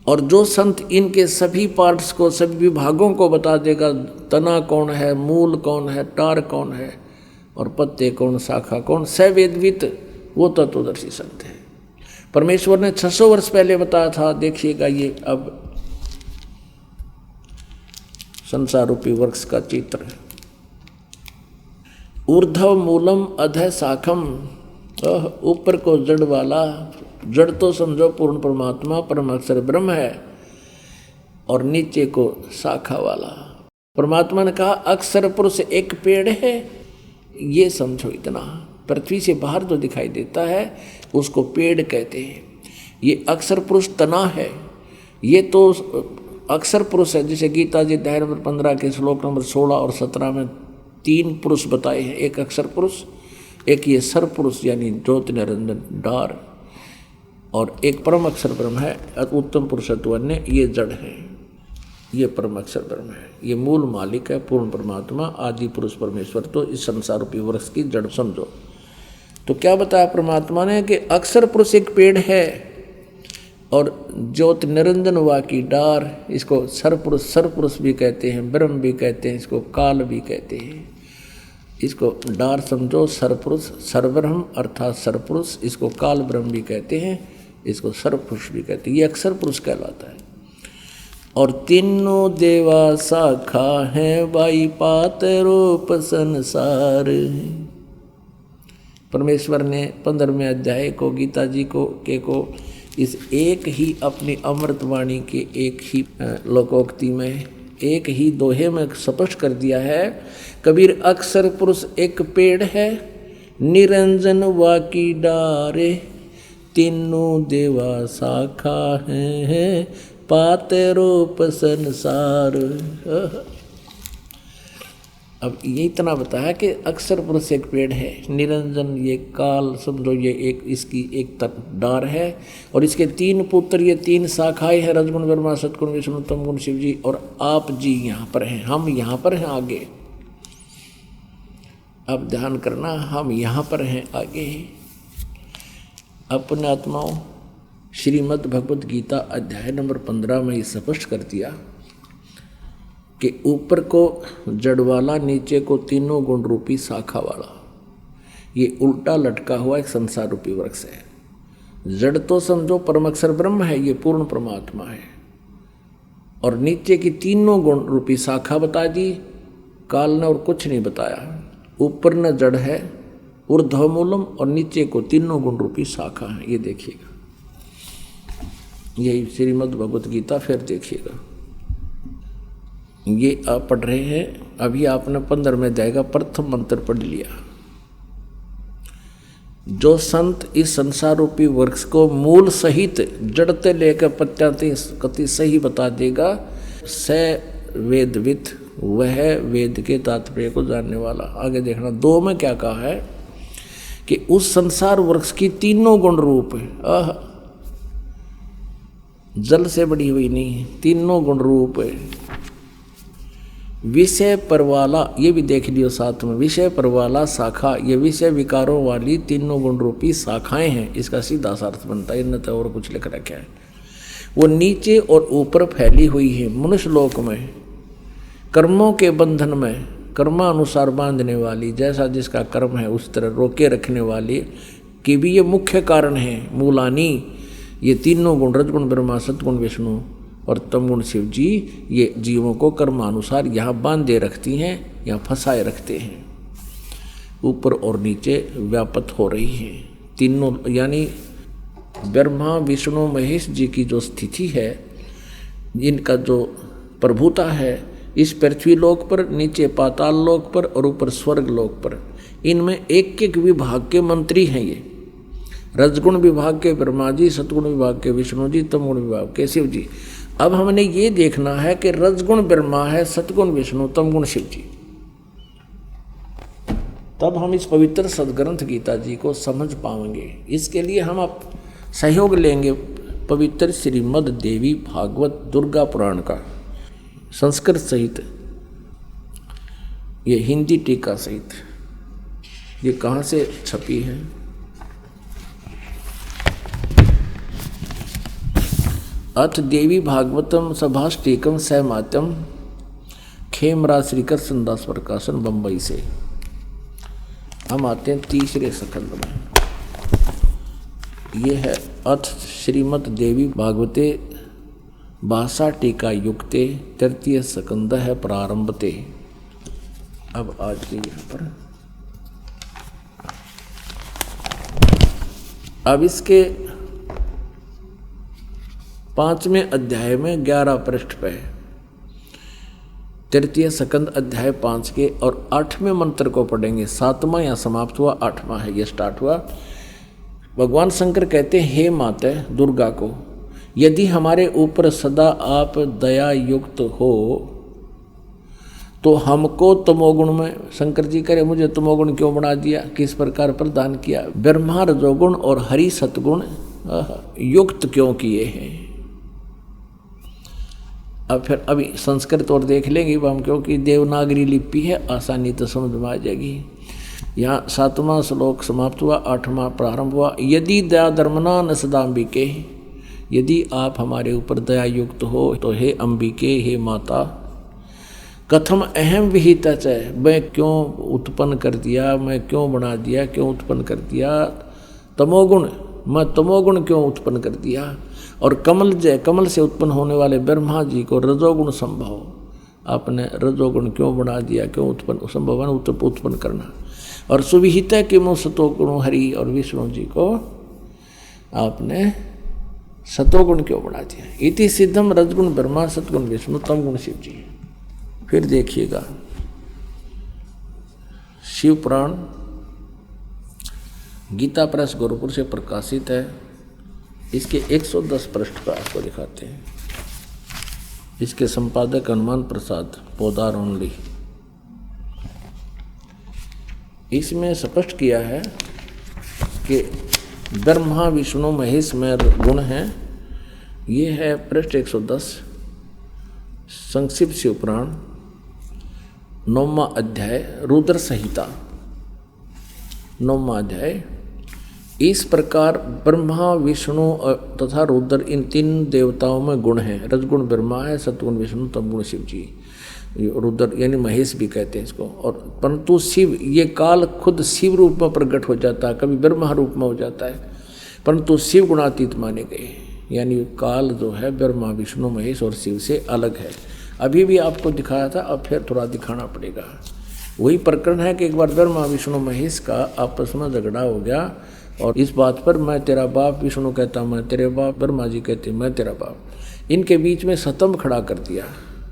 और जो संत इनके सभी पार्ट्स को, सभी विभागों को बता देगा, तना कौन है, मूल कौन है, टार कौन है, और पत्ते कौन, शाखा कौन, सवेदवित, वो तत्वदर्शी संत है। परमेश्वर ने 600 वर्ष पहले बताया था। देखिएगा, ये अब संसार रूपी वृक्ष का चित्र। ऊर्ध्व मूलम अधः शाखम, ऊपर को जड़ वाला, जड़ तो समझो पूर्ण परमात्मा परम अक्षर ब्रह्म है, और नीचे को शाखा वाला। परमात्मा ने कहा अक्षर पुरुष एक पेड़ है, ये समझो इतना। पृथ्वी से बाहर जो दिखाई देता है उसको पेड़ कहते हैं। ये अक्षर पुरुष तना है, ये तो अक्षर पुरुष है। जिसे गीता जी अध्याय नंबर 15 के श्लोक नंबर 16 और 17 में 3 पुरुष बताए हैं। एक अक्षर पुरुष, एक ये सर पुरुष यानी ज्योति निरंजन डार, और एक परम अक्षर ब्रह्म है, उत्तम पुरुषत्वन्य, ये जड़ है, ये परम अक्षर ब्रह्म है, ये मूल मालिक है, पूर्ण परमात्मा, आदि पुरुष परमेश्वर। तो इस संसार रूपी वृक्ष की जड़ समझो। तो क्या बताया परमात्मा ने कि अक्षर पुरुष एक पेड़ है और ज्योत निरंजन हुआ की डार, इसको सरपुरुष भी कहते हैं, ब्रह्म भी कहते हैं, इसको काल भी कहते हैं। इसको डार समझो, सरपुरुष सरब्रह्म अर्थात सरपुरुष, इसको काल ब्रह्म भी कहते हैं, इसको सरपुरुष भी कहते हैं। ये अक्षर पुरुष कहलाता है। और तीनों देवा शाखा है, बाई पात रूप संसार। परमेश्वर ने 15वें अध्याय को गीता जी को इस एक ही अपनी अमृतवाणी के एक ही लोकोक्ति में, एक ही दोहे में स्पष्ट कर दिया है। कबीर अक्षर पुरुष एक पेड़ है, निरंजन वाकी डारे, तीनों देवा शाखा है, पाते रूप संसार। अब ये इतना बताया कि अक्षर पुरुष एक पेड़ है, निरंजन ये काल समझो, ये एक इसकी एक डार है, और इसके 3 पुत्र, ये 3 शाखाएं हैं, रजगुण ब्रह्मा, सतगुण विष्णु, तमगुण शिव जी, और आप जी यहाँ पर हैं, हम यहाँ पर हैं आगे। अब ध्यान करना, हम यहाँ पर हैं आगे। अपने आत्माओं, श्रीमद् भगवत गीता अध्याय नंबर 15 में ये स्पष्ट कर दिया कि ऊपर को जड़ वाला, नीचे को तीनों गुण रूपी शाखा वाला, ये उल्टा लटका हुआ एक संसार रूपी वृक्ष है। जड़ तो समझो परम अक्षर ब्रह्म है, ये पूर्ण परमात्मा है, और नीचे की तीनों गुण रूपी शाखा बता दी काल ने, और कुछ नहीं बताया। ऊपर न जड़ है ऊर्ध्वमूलम, और नीचे को तीनों गुण रूपी शाखा है। ये देखिएगा, यही श्रीमद् भगवत गीता, फिर देखिएगा। ये आप पढ़ रहे हैं, अभी आपने 15वें अध्याय का प्रथम मंत्र पढ़ लिया। जो संत इस संसार रूपी वृक्ष को मूल सहित जड़ते लेकर पत्याते कति सही बता देगा, स वेदविद, वह वेद के तात्पर्य को जानने वाला। आगे देखना 2 में क्या कहा है कि उस संसार वृक्ष की तीनों गुण रूप है, जल से बड़ी हुई नहीं, तीनों गुण रूप है। विषय पर वाला, ये भी देख लियो साथ में, विषय पर वाला शाखा, ये विषय विकारों वाली तीनों गुण रूपी शाखाएं हैं। इसका सीधा सा अर्थ बनता है, इनने तो और कुछ लिख रखा है। वो नीचे और ऊपर फैली हुई है मनुष्य लोक में, कर्मों के बंधन में, कर्मानुसार बांधने वाली, जैसा जिसका कर्म है उस तरह रोके रखने वाली की भी ये मुख्य कारण है। मूलानी, ये तीनों गुण, रजगुण ब्रह्मा, सतगुण विष्णु और तमगुण शिव जी, ये जीवों को कर्मानुसार यहाँ बांधे रखती हैं, यहाँ फंसाए रखते हैं। ऊपर और नीचे व्यापत हो रही हैं तीनों, यानी ब्रह्मा विष्णु महेश जी की जो स्थिति है, इनका जो प्रभुता है इस पृथ्वी लोक पर, नीचे पाताल लोक पर और ऊपर स्वर्ग लोक पर, इनमें एक एक विभाग के मंत्री हैं। ये रजगुण विभाग के ब्रह्मा जी, सतगुण विभाग के विष्णु जी, तमगुण विभाग के शिव जी। अब हमने ये देखना है कि रजगुण ब्रह्मा है, सतगुण विष्णु, तमगुण शिव जी, तब हम इस पवित्र सदग्रंथ गीता जी को समझ पाएंगे। इसके लिए हम आप सहयोग लेंगे पवित्र श्रीमद् देवी भागवत दुर्गा पुराण का, संस्कृत सहित, ये हिंदी टीका सहित। ये कहाँ से छपी है? अथ देवी भागवतम सभाष्टीकम सहमात्यम, खेमराज श्री कृष्णदास प्रकाशन, बम्बई से। हम आते हैं तीसरे स्कंद में। ये है अथ श्रीमद् देवी भागवते भाषा टीका युक्ते, तृतीय स्कंद है प्रारंभते। अब आज के यहाँ पर अब इसके 5वें अध्याय में 11 पृष्ठ पे तृतीय स्कंद अध्याय 5 के और 8वें मंत्र को पढ़ेंगे। 7वां यहाँ समाप्त हुआ, 8वां है ये स्टार्ट हुआ। भगवान शंकर कहते हैं, हे माता दुर्गा को, यदि हमारे ऊपर सदा आप दया युक्त हो तो हमको तमोगुण में, शंकर जी करे मुझे तमोगुण क्यों बना दिया, किस प्रकार प्रदान किया, ब्रह्मा रजोगुण और हरि सतगुण युक्त क्यों किए हैं। अब फिर अभी संस्कृत और देख लेंगे हम, क्योंकि देवनागरी लिपि है, आसानी तो समझ में आ जाएगी। यहाँ 7वां श्लोक समाप्त हुआ, 8वां प्रारंभ हुआ। यदि दया धर्मना न सदाम्बिके, यदि आप हमारे ऊपर दया युक्त हो तो हे अंबिके, हे माता, कथम अहम विहिता च, मैं क्यों उत्पन्न कर दिया, मैं क्यों बना दिया, क्यों उत्पन्न कर दिया तमोगुण, मैं तमोगुण क्यों उत्पन्न कर दिया। और कमल जय, कमल से उत्पन्न होने वाले ब्रह्मा जी को रजोगुण संभव, आपने रजोगुण क्यों बना दिया, क्यों उत्पन्न संभव उत्पन्न करना। और सुविहिता के मुँह सतोगुण हरि और विष्णु जी को आपने सतोगुण क्यों बना दिया। इति सिद्धम रजगुण ब्रह्मा सतगुण विष्णु तम गुण शिव जी। फिर देखिएगा शिव पुराण गीता प्रेस गोरखपुर से प्रकाशित है। इसके 110 पृष्ठ पर आपको दिखाते हैं। इसके संपादक हनुमान प्रसाद पोदार ओनली। इसमें स्पष्ट किया है कि ब्रह्मा विष्णु महेश में गुण हैं। ये है पृष्ठ 110 संक्षिप्त शिव पुराण 9वां अध्याय रुद्र संहिता 9वां अध्याय। इस प्रकार ब्रह्मा विष्णु तथा रुद्र इन 3 देवताओं में गुण हैं। रजगुण ब्रह्मा है, सतगुण विष्णु, तमगुण शिव जी। रुद्र यानी महेश भी कहते हैं इसको। और परंतु शिव ये काल खुद शिव रूप में प्रकट हो जाता है, कभी ब्रह्मा रूप में हो जाता है, परंतु शिव गुणातीत माने गए। यानी काल जो है ब्रह्मा विष्णु महेश और शिव से अलग है। अभी भी आपको दिखाया था, अब फिर थोड़ा दिखाना पड़ेगा। वही प्रकरण है कि एक बार ब्रह्मा विष्णु महेश का आपस में झगड़ा हो गया और इस बात पर मैं तेरा बाप, विष्णु कहता मैं तेरे बाप, ब्रह्मा जी कहते मैं तेरा बाप। इनके बीच में स्तंभ खड़ा कर दिया।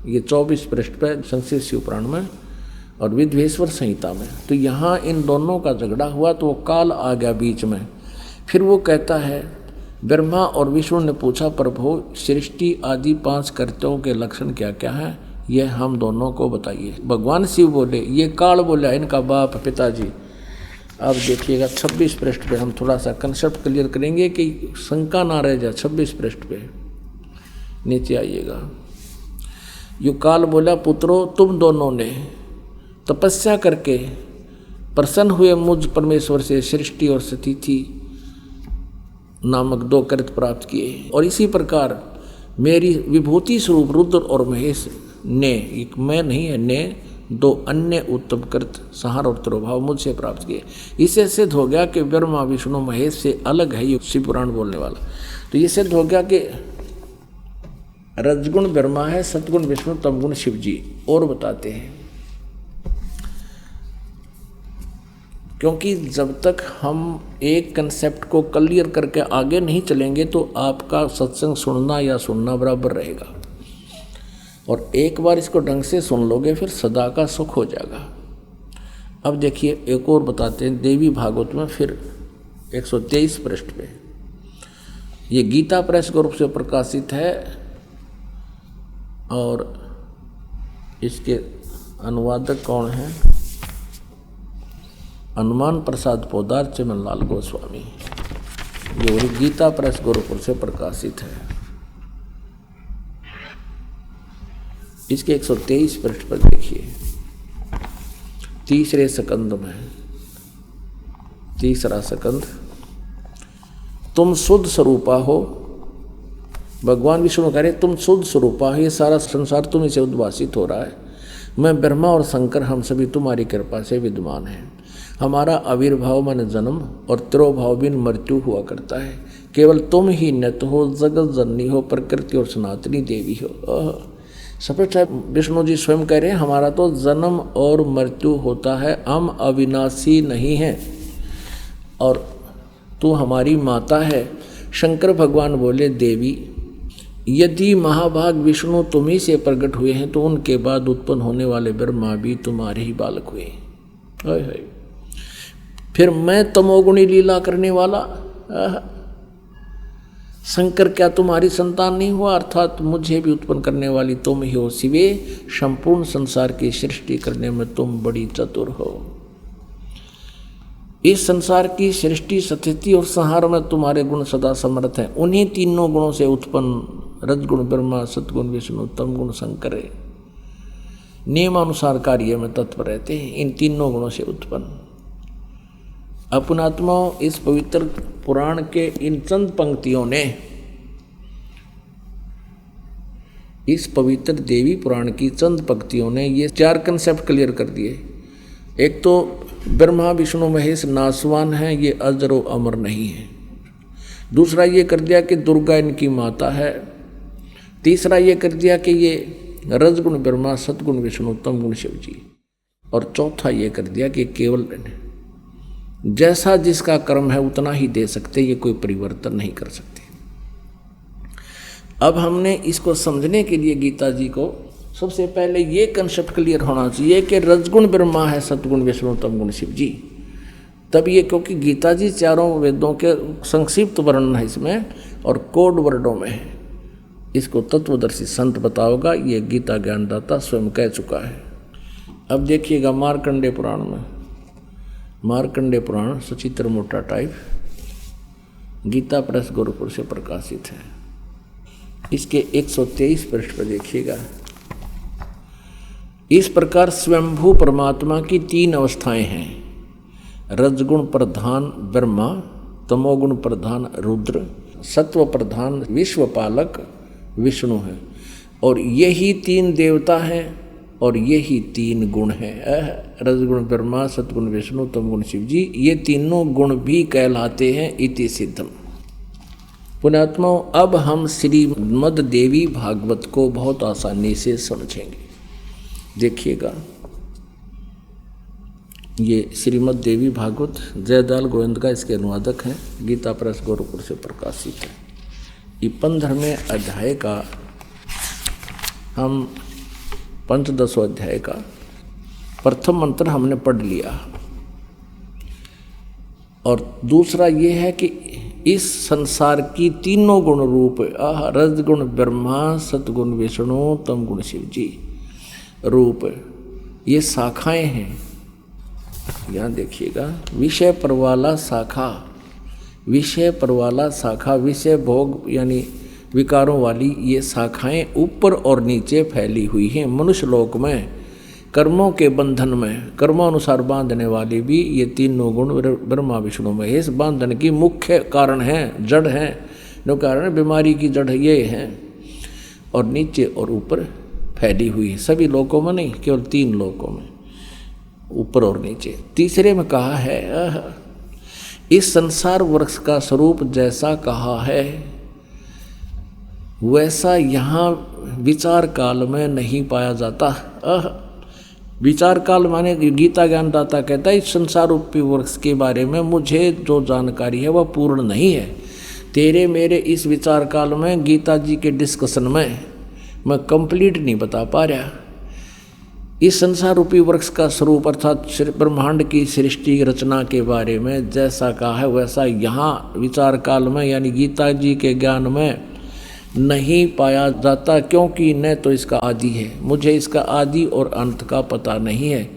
ये 24 पृष्ठ पर संक्षिप्त शिव पुराण में और विद्वेश्वर संहिता में। तो यहाँ इन दोनों का झगड़ा हुआ तो वो काल आ गया बीच में। फिर वो कहता है, ब्रह्मा और विष्णु ने पूछा, प्रभु सृष्टि आदि 5 कर्तव्यों के लक्षण क्या क्या हैं, ये हम दोनों को बताइए। भगवान शिव बोले, ये काल बोला इनका बाप पिताजी। अब देखिएगा 26 पृष्ठ पे हम थोड़ा सा कंसेप्ट क्लियर करेंगे कि शंका ना रह जाए। 26 पृष्ठ पे नीचे आइएगा। यो काल बोला, पुत्रों तुम दोनों ने तपस्या करके प्रसन्न हुए मुझ परमेश्वर से सृष्टि और स्थिति नामक 2 कृत प्राप्त किए। और इसी प्रकार मेरी विभूति स्वरूप रुद्र और महेश ने, एक मैं नहीं है, ने 2 अन्य उत्तम कृत संहार और तिरोभाव मुझसे प्राप्त किए। इससे सिद्ध हो गया कि ब्रह्मा विष्णु महेश से अलग है ये शिव पुराण बोलने वाला। तो ये सिद्ध हो गया कि रजगुण ब्रह्मा है, सतगुण विष्णु, तमगुण शिव जी। और बताते हैं, क्योंकि जब तक हम एक कंसेप्ट को क्लियर करके आगे नहीं चलेंगे तो आपका सत्संग सुनना या सुनना बराबर रहेगा। और एक बार इसको ढंग से सुन लोगे फिर सदा का सुख हो जाएगा। अब देखिए एक और बताते हैं देवी भागवत में फिर 123 पृष्ठ पे। ये गीता प्रेस ग्रुप से प्रकाशित है और इसके अनुवादक कौन हैं? हनुमान प्रसाद पोदार चिमनलाल गोस्वामी। ये गीता प्रेस गोरखपुर से प्रकाशित है। इसके 123 पृष्ठ पर देखिए, तीसरे स्कंद में, तीसरा स्कंद, तुम शुद्ध स्वरूपा हो। भगवान विष्णु कह रहे तुम शुद्ध स्वरूपा हो, ये सारा संसार तुम्हीं से उद्भासित हो रहा है। मैं ब्रह्मा और शंकर हम सभी तुम्हारी कृपा से विद्यमान हैं। हमारा आविर्भाव मन जन्म और तिरोभाव बिन मृत्यु हुआ करता है। केवल तुम ही नित हो, जगत जननी हो, प्रकृति और सनातनी देवी हो। स्पष्ट है, विष्णु जी स्वयं कह रहे हैं हमारा तो जन्म और मृत्यु होता है, हम अविनाशी नहीं हैं और तू हमारी माता है। शंकर भगवान बोले, देवी यदि महाभाग विष्णु तुम्ही से प्रकट हुए हैं तो उनके बाद उत्पन्न होने वाले ब्रह्मा भी तुम्हारे ही बालक हुए। फिर मैं तमोगुणी लीला करने वाला शंकर क्या तुम्हारी संतान नहीं हुआ? अर्थात मुझे भी उत्पन्न करने वाली तुम ही हो शिवे। संपूर्ण संसार की सृष्टि करने में तुम बड़ी चतुर हो। इस संसार की सृष्टि, स्थिति और संहार में तुम्हारे गुण सदा समर्थ हैं। उन्हीं तीनों गुणों से उत्पन्न रजगुण ब्रह्मा, सतगुण विष्णु, तमगुण शंकर नियमानुसार कार्य में तत्पर रहते हैं। इन तीनों गुणों से उत्पन्न अपनात्माओं, इस पवित्र पुराण के इन चंद पंक्तियों ने इस पवित्र देवी पुराण की चंद पंक्तियों ने ये 4 कंसेप्ट क्लियर कर दिए। एक तो ब्रह्मा विष्णु महेश नासवान हैं, ये अजर व अमर नहीं है। दूसरा ये कर दिया कि दुर्गा इनकी माता है। तीसरा ये कर दिया कि ये रजगुण ब्रह्मा, सतगुण विष्णु, तमगुण शिव जी। और चौथा ये कर दिया कि केवल जैसा जिसका कर्म है उतना ही दे सकते, ये कोई परिवर्तन नहीं कर सकते। अब हमने इसको समझने के लिए गीता जी को सबसे पहले ये कंसेप्ट क्लियर होना चाहिए कि रजगुण ब्रह्मा है, सतगुण विष्णु, तमगुण शिव जी। तब ये, क्योंकि गीता जी चारों वेदों के संक्षिप्त वर्णन है इसमें और कोड वर्डों में है। इसको तत्वदर्शी संत बताओगा, ये गीता ज्ञानदाता स्वयं कह चुका है। अब देखिएगा मार्कंडेय पुराण में, मार्कंडेय पुराण सचित्र मोटा टाइप, गीता प्रेस गोरखपुर से प्रकाशित है। इसके 123 पृष्ठ पर देखिएगा। इस प्रकार स्वयंभू परमात्मा की 3 अवस्थाएं हैं। रजगुण प्रधान ब्रह्मा, तमोगुण प्रधान रुद्र, सत्व प्रधान विश्वपालक विष्णु है। और यही 3 देवता हैं और यही 3 गुण हैं। रजगुण ब्रह्मा, सतगुण विष्णु, तमगुण शिव जी, ये तीनों गुण भी कहलाते हैं इति सिद्धम। पुण्यात्माओं, अब हम श्रीमद् देवी भागवत को बहुत आसानी से समझेंगे। देखिएगा, ये श्रीमद् देवी भागवत जयदयाल गोविंद का इसके अनुवादक हैं, गीता प्रेस गोरखपुर से प्रकाशित है। ये 15वें अध्याय का हम 15वें अध्याय का प्रथम मंत्र हमने पढ़ लिया। और दूसरा ये है कि इस संसार की तीनों गुण रूप रजगुण ब्रह्मा, सतगुण विष्णु, तमगुण शिव जी रूप, ये शाखाएं हैं। यहाँ देखिएगा, विषय परवाला शाखा, विषय परवाला शाखा, विषय भोग यानी विकारों वाली ये शाखाएं ऊपर और नीचे फैली हुई हैं। मनुष्य लोक में कर्मों के बंधन में कर्मानुसार बांधने वाली भी ये तीनों गुण ब्रह्मा विष्णु महेश बांधन की मुख्य कारण हैं, जड़ हैं। जो कारण बीमारी की जड़ ये हैं और नीचे और ऊपर फैली हुई है। सभी लोकों में नहीं, केवल 3 लोकों में, ऊपर और नीचे। तीसरे में कहा है, इस संसार वृक्ष का स्वरूप जैसा कहा है वैसा यहाँ विचार काल में नहीं पाया जाता। विचार काल माने गीता ज्ञानदाता कहता है इस संसार रूपी वृक्ष के बारे में मुझे जो जानकारी है वह पूर्ण नहीं है। तेरे मेरे इस विचार काल में गीता जी के डिस्कशन में मैं कंप्लीट नहीं बता पा रहा। इस संसार रूपी वृक्ष का स्वरूप अर्थात ब्रह्मांड की सृष्टि रचना के बारे में जैसा कहा है वैसा यहाँ विचार काल में यानी गीता जी के ज्ञान में नहीं पाया जाता, क्योंकि न तो इसका आदि है, मुझे इसका आदि और अंत का पता नहीं है,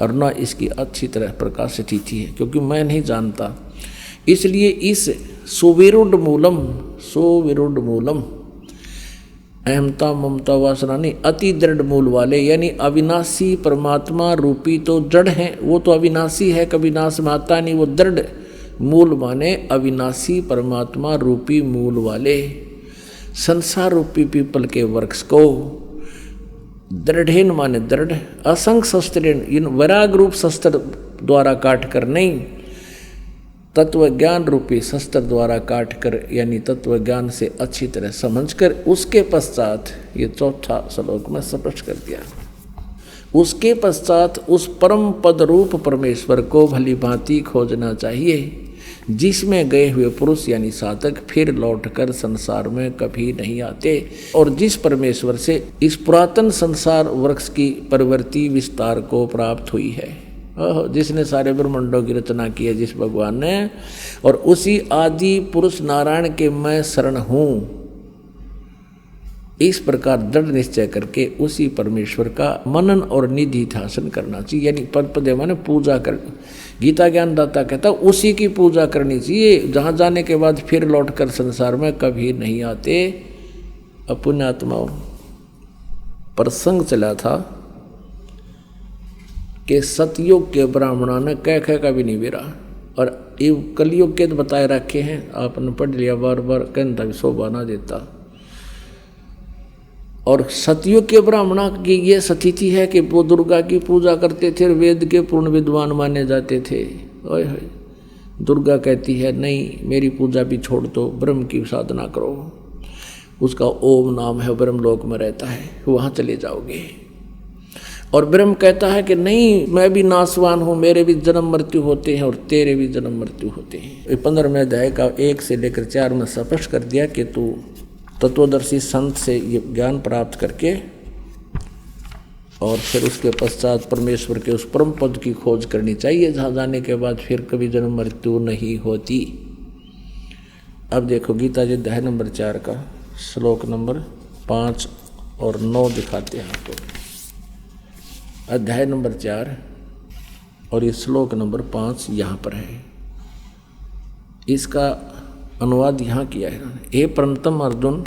और न इसकी अच्छी तरह प्रकाशित थी है, क्योंकि मैं नहीं जानता। इसलिए इस सुविरुद्ध मूलम अहमता ममता वासना नहीं, अति दृढ़ मूल वाले यानी अविनाशी परमात्मा रूपी तो जड़ है, वो तो अविनाशी है, कभी नाश में आता नहीं। वो दृढ़ मूल माने अविनाशी परमात्मा रूपी मूल वाले संसार रूपी पीपल के वृक्ष को दृढ़ेन माने दृढ़, असंख्य शस्त्रेण इन वैराग रूप शस्त्र द्वारा काट कर नहीं, तत्व ज्ञान रूपी शस्त्र द्वारा काट कर यानी तत्व ज्ञान से अच्छी तरह समझकर उसके पश्चात ये चौथा श्लोक में स्पष्ट कर दिया। उसके पश्चात उस परम पद रूप परमेश्वर को भली भांति खोजना चाहिए, जिसमें गए हुए पुरुष यानी साधक फिर लौटकर संसार में कभी नहीं आते, और जिस परमेश्वर से इस पुरातन संसार वृक्ष की प्रवृत्ति विस्तार को प्राप्त हुई है, जिसने सारे ब्रह्मांडों की रचना की है जिस भगवान ने, और उसी आदि पुरुष नारायण के मैं शरण हूँ, इस प्रकार दृढ़ निश्चय करके उसी परमेश्वर का मनन और निधि ध्यान करना चाहिए। यानी पद माने पूजा कर, गीता ज्ञानदाता कहता उसी की पूजा करनी चाहिए, जहाँ जाने के बाद फिर लौटकर संसार में कभी नहीं आते। पुण्यात्माओं, प्रसंग चला था कि सतयुग के ब्राह्मणों ने कह का भी नहीं बेरा, और ये कलयुग के तो बताए रखे हैं, आपने पढ़ लिया बार बार, कहता भी शोभा ना देता। और सतयुग के ब्राह्मणों की ये स्थिति है कि वो दुर्गा की पूजा करते थे और वेद के पूर्ण विद्वान माने जाते थे। ओए होए, दुर्गा कहती है नहीं, मेरी पूजा भी छोड़ दो, ब्रह्म की साधना करो, उसका ओम नाम है, ब्रह्मलोक में रहता है, वहाँ चले जाओगे। और ब्रह्म कहता है कि नहीं, मैं भी नासवान हूँ, मेरे भी जन्म मृत्यु होते हैं और तेरे भी जन्म मृत्यु होते हैं। 15वें अध्याय का 1 से लेकर 4 में स्पष्ट कर दिया कि तू तत्वदर्शी संत से ये ज्ञान प्राप्त करके और फिर उसके पश्चात परमेश्वर के उस परम पद की खोज करनी चाहिए, जहाँ जाने के बाद फिर कभी जन्म मृत्यु नहीं होती। अब देखो गीता जी अध्याय नंबर 4 का श्लोक नंबर 5 और 9 दिखाते हैं आपको। अध्याय नंबर 4 और ये श्लोक नंबर 5 यहाँ पर है। इसका अनुवाद यहाँ किया है इन्होंने। हे परंतम अर्जुन,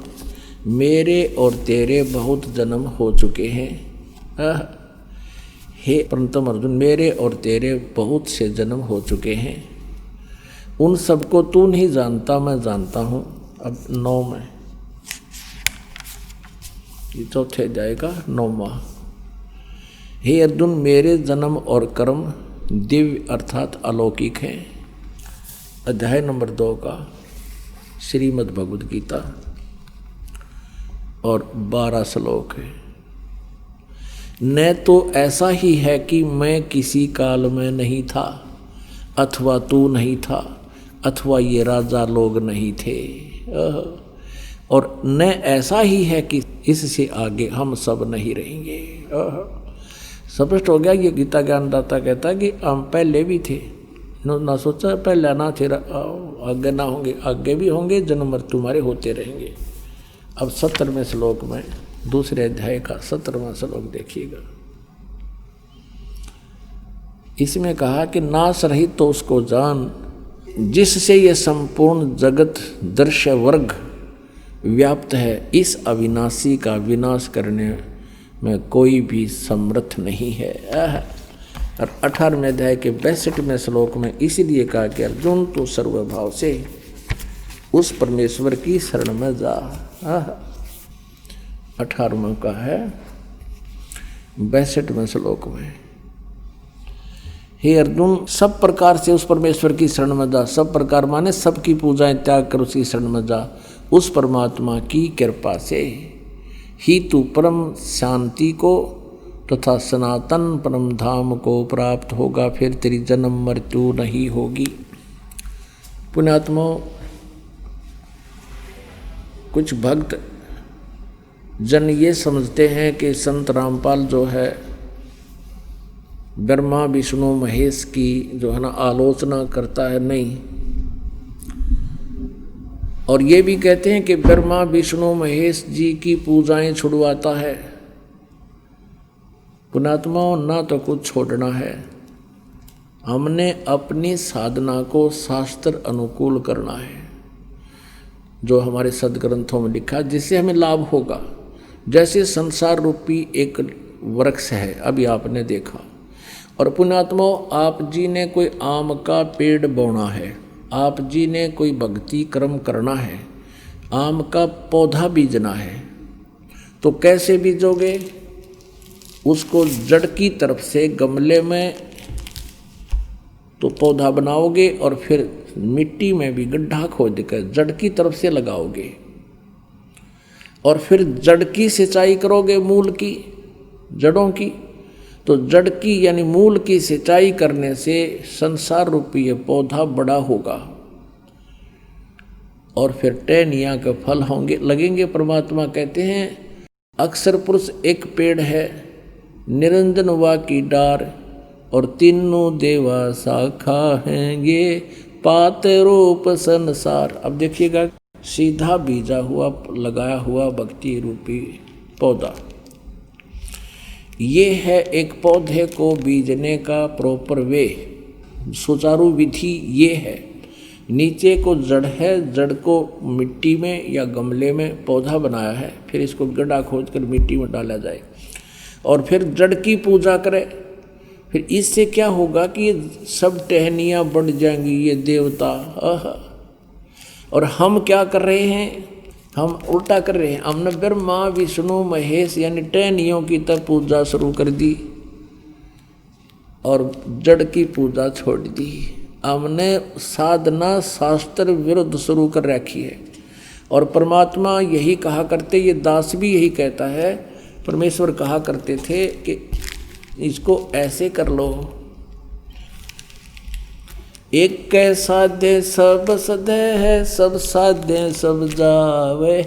मेरे और तेरे बहुत जन्म हो चुके हैं। हे परंतम अर्जुन, मेरे और तेरे बहुत से जन्म हो चुके हैं, उन सबको तू नहीं जानता, मैं जानता हूँ। अब 9 में, ये चौथे अध्याय का 9वां। हे अर्जुन, मेरे जन्म और कर्म दिव्य अर्थात अलौकिक हैं। अध्याय नंबर 2 का श्रीमद् भगवद गीता और 12 श्लोक है। न तो ऐसा ही है कि मैं किसी काल में नहीं था, अथवा तू नहीं था, अथवा ये राजा लोग नहीं थे, और न ऐसा ही है कि इससे आगे हम सब नहीं रहेंगे। स्पष्ट हो गया। ये गीता ज्ञानदाता कहता है कि हम पहले भी थे, ना सोचा पहले ना थे, आगे ना होंगे, आगे भी होंगे, जन्म मृत्यु हमारे होते रहेंगे। अब 17वें श्लोक में, दूसरे अध्याय का 17वां श्लोक देखिएगा। इसमें कहा कि नाश रहित तो उसको जान, जिससे ये संपूर्ण जगत दृश्य वर्ग व्याप्त है, इस अविनाशी का विनाश करने में कोई भी समर्थ नहीं है। और 18वें अध्याय के 62वें श्लोक में इसीलिए कहा कि अर्जुन तू सर्वभाव से उस परमेश्वर की शरण में जा। 18वां का है 62वें श्लोक में, हे अर्जुन सब प्रकार से उस परमेश्वर की शरण में जा। सब प्रकार माने सबकी पूजाएं त्याग कर उसकी शरण में जा। उस परमात्मा की कृपा से ही तू परम शांति को तथा सनातन परम धाम को प्राप्त होगा, फिर तेरी जन्म मृत्यु नहीं होगी। पुण्यात्मा, कुछ भक्त जन ये समझते हैं कि संत रामपाल जो है ब्रह्मा विष्णु महेश की जो है ना आलोचना करता है। नहीं, और ये भी कहते हैं कि ब्रह्मा विष्णु महेश जी की पूजाएं छुड़वाता है। पुण्यात्मा, ना तो कुछ छोड़ना है, हमने अपनी साधना को शास्त्र अनुकूल करना है, जो हमारे सदग्रंथों में लिखा, जिससे हमें लाभ होगा। जैसे संसार रूपी एक वृक्ष है, अभी आपने देखा, और पुण्यात्मा आप जी ने कोई आम का पेड़ बोना है, आप जी ने कोई भक्ति कर्म करना है, आम का पौधा बीजना है, तो कैसे बीजोगे? उसको जड़ की तरफ से गमले में तो पौधा बनाओगे और फिर मिट्टी में भी गड्ढा खोद कर जड़ की तरफ से लगाओगे, और फिर जड़ की सिंचाई करोगे, मूल की, जड़ों की। तो जड़ की यानी मूल की सिंचाई करने से संसार रूपी ये पौधा बड़ा होगा और फिर टहनियाँ के फल होंगे, लगेंगे। परमात्मा कहते हैं अक्षर पुरुष एक पेड़ है, निरंजन वा की डार, और तीनों देवा शाखा हैं, ये पात रूप संसार। अब देखिएगा, सीधा बीजा हुआ लगाया हुआ भक्ति रूपी पौधा, ये है एक पौधे को बीजने का प्रॉपर वे, सुचारू विधि ये है। नीचे को जड़ है, जड़ को मिट्टी में या गमले में पौधा बनाया है, फिर इसको गड्ढा खोद कर मिट्टी में डाला जाए और फिर जड़ की पूजा करे फिर इससे क्या होगा कि ये सब टहनियाँ बढ़ जाएंगी, ये देवता। आहा। और हम क्या कर रहे हैं, हम उल्टा कर रहे हैं। हमने ब्रह्मा विष्णु महेश यानी टहनियों की तब पूजा शुरू कर दी और जड़ की पूजा छोड़ दी। हमने साधना शास्त्र विरुद्ध शुरू कर रखी है। और परमात्मा यही कहा करते, ये दास भी यही कहता है, परमेश्वर कहा करते थे कि इसको ऐसे कर लो। एक साध्य सब सदे है, सब साध्य सब जावे।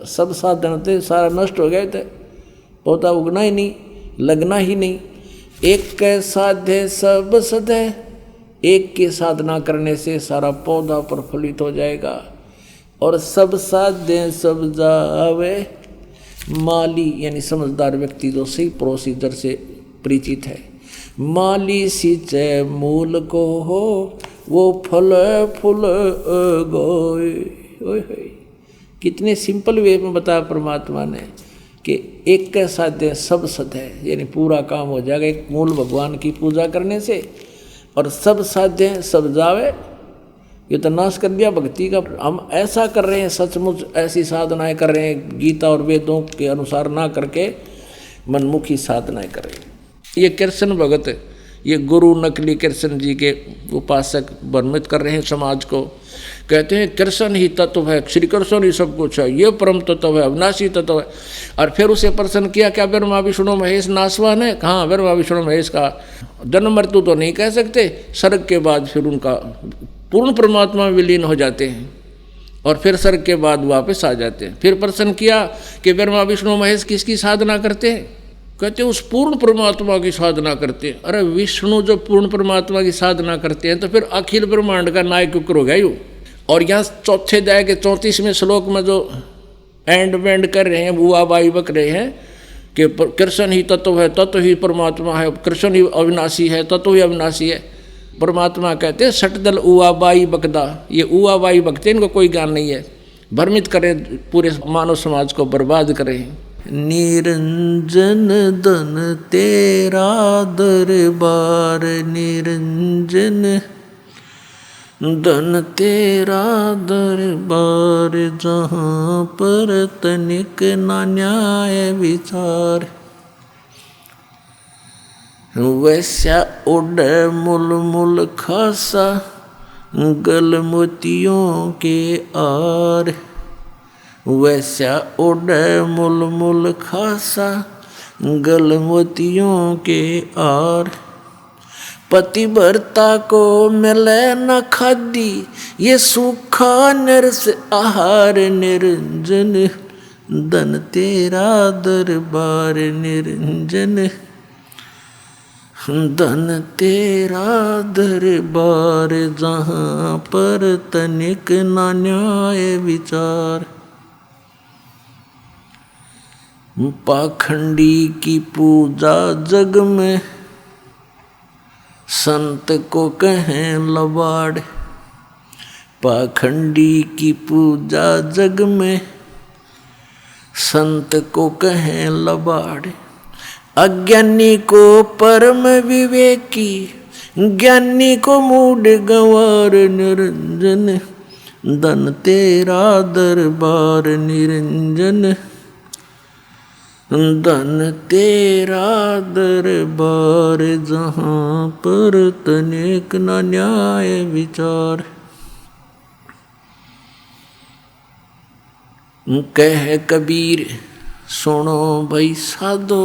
सब साधन थे सारा नष्ट हो गए थे, पौधा उगना ही नहीं, लगना ही नहीं। एक साध्य सब सदे, एक की साधना करने से सारा पौधा प्रफुल्लित हो जाएगा। और सब साध्य सब जावे, माली यानी समझदार व्यक्ति जो सही प्रोसीजर से परिचित है। माली सिंचे मूल को हो, वो फल फूल गोए। कितने सिंपल वे में बताया परमात्मा ने कि एक के साध्य सब सद है, यानी पूरा काम हो जाएगा एक मूल भगवान की पूजा करने से। और सब साध्य सब जावे, ये तो नाश कर दिया भक्ति का। हम ऐसा कर रहे हैं, सचमुच ऐसी साधनाएं कर रहे हैं, गीता और वेदों के अनुसार ना करके मनमुखी साधनाएं कर रहे हैं। ये कृष्ण भगत, ये गुरु नकली कृष्ण जी के उपासक भ्रमित कर रहे हैं समाज को। कहते हैं कृष्ण ही तत्व है, श्री कृष्ण ही सब कुछ है, ये परम तत्व है, अविनाशी तत्व है। और फिर उसे प्रश्न किया, क्या ब्रह्मा विष्णु महेश नाशवान है? हाँ, ब्रह्मा विष्णु महेश का जन्म मृत्यु तो नहीं कह सकते, स्वर्ग के बाद फिर उनका पूर्ण परमात्मा में विलीन हो जाते हैं और फिर स्वर्ग के बाद वापस आ जाते हैं। फिर प्रश्न किया कि ब्रह्मा विष्णु महेश किसकी साधना करते हैं? कहते उस पूर्ण परमात्मा की साधना करते हैं। अरे विष्णु जो पूर्ण परमात्मा की साधना करते हैं तो फिर अखिल ब्रह्मांड का नायक हो गया यूँ। और यहाँ चौथे अध्याय के 34वें श्लोक में जो एंड वेंड कर रहे हैं, बुआ बाई बक रहे हैं कि कृष्ण ही तत्व है, तत्व ही परमात्मा है, कृष्ण ही अविनाशी है, तत्व ही अविनाशी है। परमात्मा कहते हैं सटदल उआ बाई बकदा, ये उआ बाई बकते इनको कोई ज्ञान नहीं है, भ्रमित करें, पूरे मानव समाज को बर्बाद करें। निरंजन धन तेरा दरबार, निरंजन धन तेरा दरबार, जहाँ पर तनिक ना न्याय विचार। वैसा उड़ मुल मुल खासा, गल मोतियों के आर। वैसा उड़ मुल मुल खासा, गल मोतियों के आर। पतिव्रता को मिले न खादी, ये सूखा नरस आहार। निरंजन धन तेरा दरबार, निरंजन धन तेरा दरबार, जहाँ पर तनिक ना न्याय विचार। पाखंडी की पूजा जग में, संत को कहें लबाड़। पाखंडी की पूजा जग में, संत को कहें लबाड़। अज्ञानी को परम विवेकी, ज्ञानी को मूढ़ गंवार। निरंजन धन तेरा दरबार, निरंजन धन तेरा दरबार, जहाँ पर तनिक न न्याय विचार। कह कबीर सुनो भाई साधो,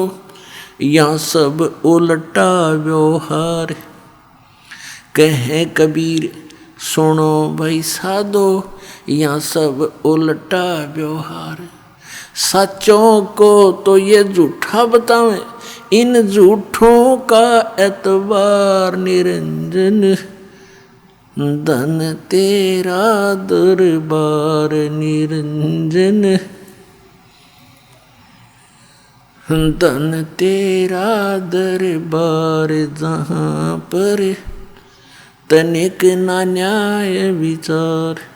यहाँ सब उल्टा व्यवहार। कह कबीर सुनो भाई साधो, यहाँ सब उल्टा व्यवहार। सच्चों को तो ये झूठा बतावें, इन झूठों का एतबार। निरंजन धन तेरा दरबार, निरंजन धन तेरा दरबार, जहाँ पर तनिक ना न्याय विचार।